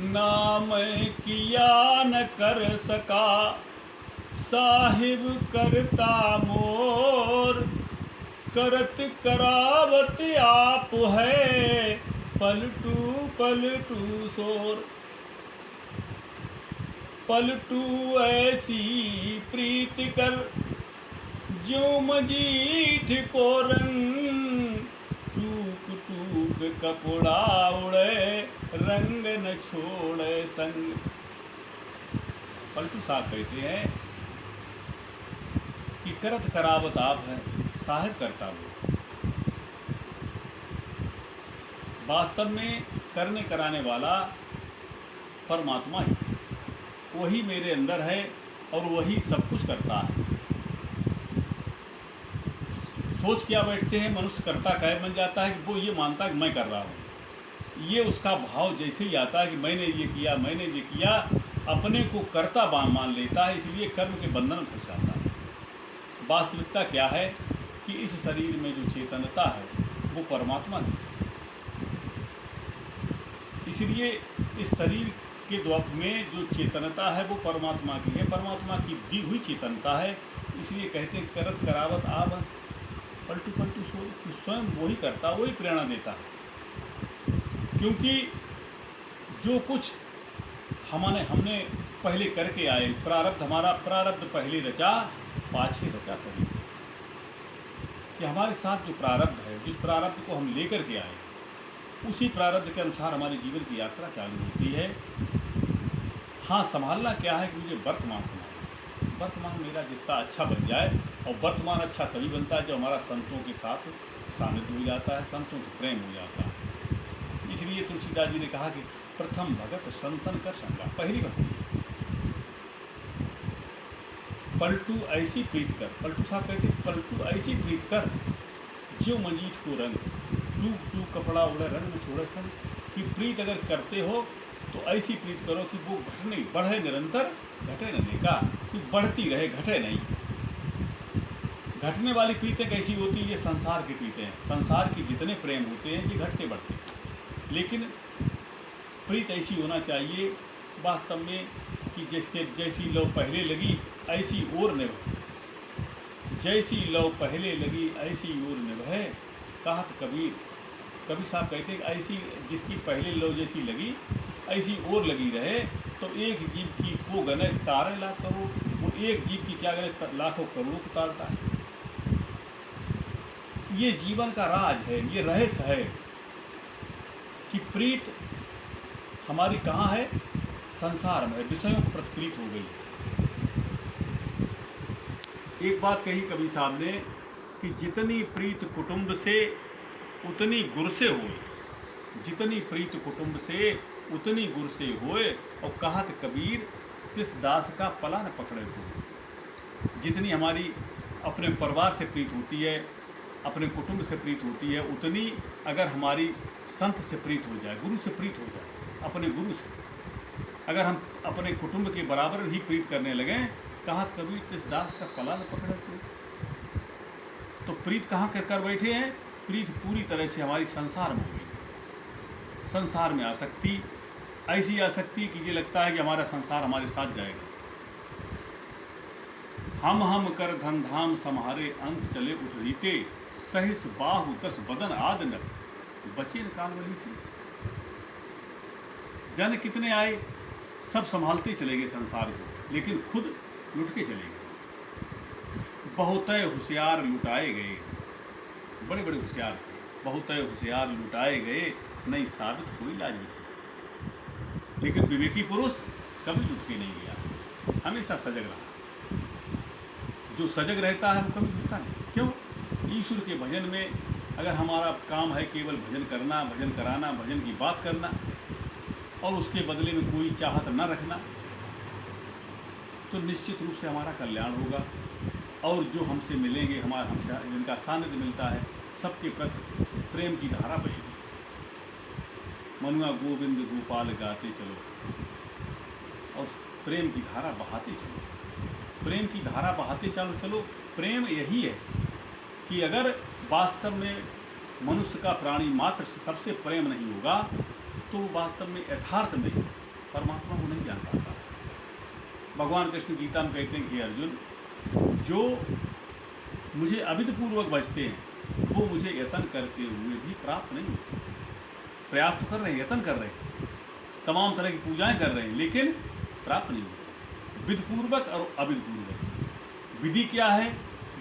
नाम किया न कर सका साहिब करता मोर। करत करावत आप है पलटू पलटू शोर। पलटू ऐसी प्रीत कर ज्यों मजीठ को रंग। टूक टूक कपड़ा उड़े रंग न छोड़े संग। पलटू साहब कहते हैं कि करत करावत आप है साहिब करता वो। वास्तव में करने कराने वाला परमात्मा ही है। वही मेरे अंदर है और वही सब कुछ करता है। सोच क्या बैठते हैं मनुष्य करता काहे बन जाता है कि वो ये मानता है कि मैं कर रहा हूँ। ये उसका भाव जैसे ही आता है कि मैंने ये किया मैंने ये किया, अपने को कर्ता मान लेता है, इसलिए कर्म के बंधन में फंस जाता है। वास्तविकता क्या है कि इस शरीर में जो चेतनता है वो परमात्मा की है। इसलिए इस शरीर के द्वार में जो चेतनता है वो परमात्मा की है, परमात्मा की दी हुई चेतनता है। इसलिए कहते हैं करत करावत आ बस पलटू पलटू सो, कि स्वयं वही करता वही प्रेरणा देता है। क्योंकि जो कुछ हमने पहले करके आए, प्रारब्ध हमारा प्रारब्ध पहले रचा पाछे रचा शरीर। कि हमारे साथ जो प्रारब्ध है, जिस प्रारब्ध को हम लेकर के आए उसी प्रारब्ध के अनुसार हमारे जीवन की यात्रा चालू होती है। हाँ, संभालना क्या है कि मुझे वर्तमान संभालना, वर्तमान मेरा जितना अच्छा बन जाए। और वर्तमान अच्छा तभी बनता है जब हमारा संतों के साथ सानिध्य हो जाता है, संतों से प्रेम हो जाता है। इसलिए तुलसीदास जी ने कहा कि प्रथम भगत संतन कर संगा, पहली भक्ति। पलटू ऐसी प्रीत कर, पलटू साहब कहते पलटू ऐसी प्रीत कर जो मंजीठ को रंग। टूक टूक कपड़ा उड़े रंग में छोड़े संग। कि प्रीत अगर करते हो तो ऐसी प्रीत करो कि वो घटने बढ़े निरंतर, घटे नहीं का, कि बढ़ती रहे घटे नहीं। घटने वाली प्रीतें कैसी होती है? ये संसार की प्रीतें हैं। संसार की जितने प्रेम होते हैं ये घटते बढ़ते, लेकिन प्रीत ऐसी होना चाहिए वास्तव में कि जिसके जैसी लौ पहले लगी ऐसी और निभे। जैसी लौ पहले लगी ऐसी और निभे, कहत कबीर। कबीर साहब कहते हैं ऐसी जिसकी पहले लौ जैसी लगी ऐसी और लगी रहे। तो एक जीव की को गने तारे लाख करोड़, वो एक जीव की क्या गने लाखों करोड़ को तारता है। ये जीवन का राज है, ये रहस्य है कि प्रीत हमारी कहाँ है? संसार में, विषयों को प्रति प्रीत हो गई। एक बात कही कबीर साहब ने कि जितनी प्रीत कुटुंब से उतनी गुर से होए, जितनी प्रीत कुटुंब से उतनी गुर से होए। और कहत कबीर तिस दास का पला न पकड़े को। जितनी हमारी अपने परिवार से प्रीत होती है, अपने कुटुंब से प्रीत होती है, उतनी अगर हमारी संत से प्रीत हो जाए, गुरु से प्रीत हो जाए, अपने गुरु से अगर हम अपने कुटुंब के बराबर ही प्रीत करने लगें, कहत कबीर तिस दास का पला न पकड़े को। तो प्रीत कहाँ कर बैठे हैं? प्रीत पूरी तरह से हमारी संसार में हो गई। संसार में आसक्ति, ऐसी आसक्ति कि ये लगता है कि हमारा संसार हमारे साथ जाएगा। हम कर धन धाम सम्हारे अंत चले उठ रीते। सहिस बाहु तस बदन आद न बचे न कालवली से। जन कितने आए, सब संभालते चले गए संसार को, लेकिन खुद लुट के चले गए। बहुत होशियार लुटाए गए, बड़े बड़े होशियार थे, बहुत होशियार लुटाए गए, नहीं साबित हुई लाज से। लेकिन विवेकी पुरुष कभी लुट के नहीं गया, हमेशा सजग रहा। जो सजग रहता है वो कभी लुटता नहीं। क्यों? ईश्वर के भजन में अगर हमारा काम है केवल भजन करना, भजन कराना, भजन की बात करना और उसके बदले में कोई चाहत न रखना, तो निश्चित रूप से हमारा कल्याण होगा। और जो हमसे मिलेंगे, हमसे जिनका सानिध्य मिलता है, सबके प्रति प्रेम की धारा बहेगी। मनुआ गोविंद गोपाल गाते चलो और प्रेम की धारा बहाते चलो, प्रेम की धारा बहाते चलो। प्रेम यही है कि अगर वास्तव में मनुष्य का प्राणी मात्र से सबसे प्रेम नहीं होगा तो वास्तव में यथार्थ में परमात्मा को नहीं जान पाता। भगवान कृष्ण गीता में कहते हैं कि अर्जुन, जो मुझे अविधपूर्वक भजते हैं वो मुझे यत्न करते हुए भी प्राप्त नहीं होते। प्रयास तो कर रहे हैं, यत्न कर रहे हैं, तमाम तरह की पूजाएं कर रहे हैं, लेकिन प्राप्त नहीं होते। विधिपूर्वक और अविधिपूर्वक। विधि क्या है?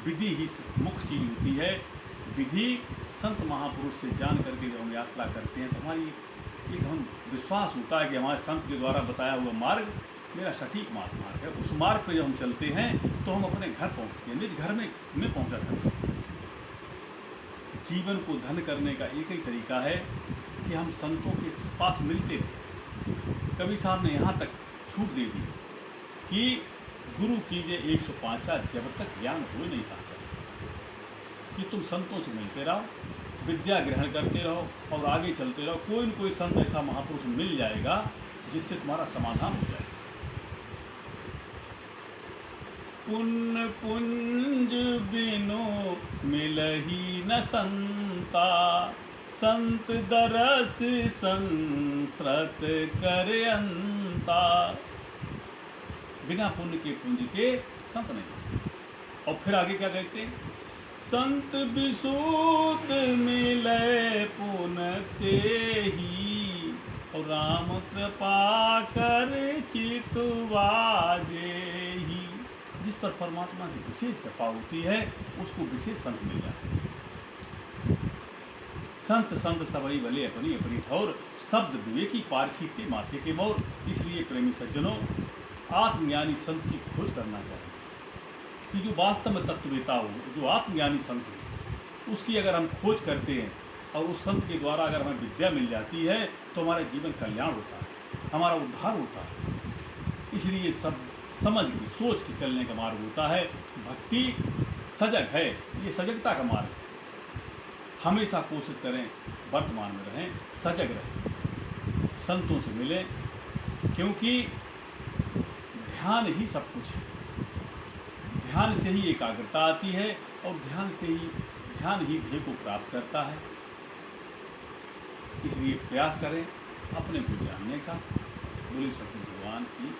विधि ही मुख्य चीज होती है। विधि संत महापुरुष से जान करके जब हम यात्रा करते हैं तो हमारी एक हम विश्वास होता है कि हमारे संत के द्वारा बताया हुआ मार्ग मेरा सटीक मार्ग है। उस मार्ग पर जब हम चलते हैं तो हम अपने घर पहुँचते हैं, निज घर में पहुँचा करते हैं। जीवन को धन करने का एक ही तरीका है कि हम संतों के पास मिलते हैं। कवि साहब ने यहाँ तक छूट दे दी कि गुरु कीजिए 105 जब तक ज्ञान हो नहीं साचा, कि तुम संतों से मिलते रहो, विद्या ग्रहण करते रहो और आगे चलते रहो। कोई न कोई संत ऐसा महापुरुष मिल जाएगा जिससे तुम्हारा समाधान हो जाएगा। पुण्य पुंज बिनु मिलही न संता, संत दरस संस्रत कर अंता। बिना पुण्य के पुंज के संत नहीं। और फिर आगे क्या कहते हैं? संत विशुद्ध मिले पुण्य तेहि, और राम कृपा कर चितवाजे ही। जिस पर परमात्मा की विशेष कृपा होती है उसको विशेष संत मिल जाते हैं। संत संत सबई भले अपनी अपनी ठौर, शब्द विवेकी पारखीते माथे के मोर। इसलिए प्रेमी सज्जनों, आत्मज्ञानी संत की खोज करना चाहिए कि जो वास्तव में तत्ववेता हो, जो आत्मज्ञानी संत हो, उसकी अगर हम खोज करते हैं और उस संत के द्वारा अगर हमें विद्या मिल जाती है तो हमारा जीवन कल्याण होता है, हमारा उद्धार होता है। इसलिए सब समझ की सोच के चलने का मार्ग होता है। भक्ति सजग है, ये सजगता का मार्ग है। हमेशा कोशिश करें वर्तमान में रहें, सजग रहें, संतों से मिलें, क्योंकि ध्यान ही सब कुछ है। ध्यान से ही एकाग्रता आती है और ध्यान ही ध्येय को प्राप्त करता है। इसलिए प्रयास करें अपने को जानने का। बोले सतगुरु भगवान की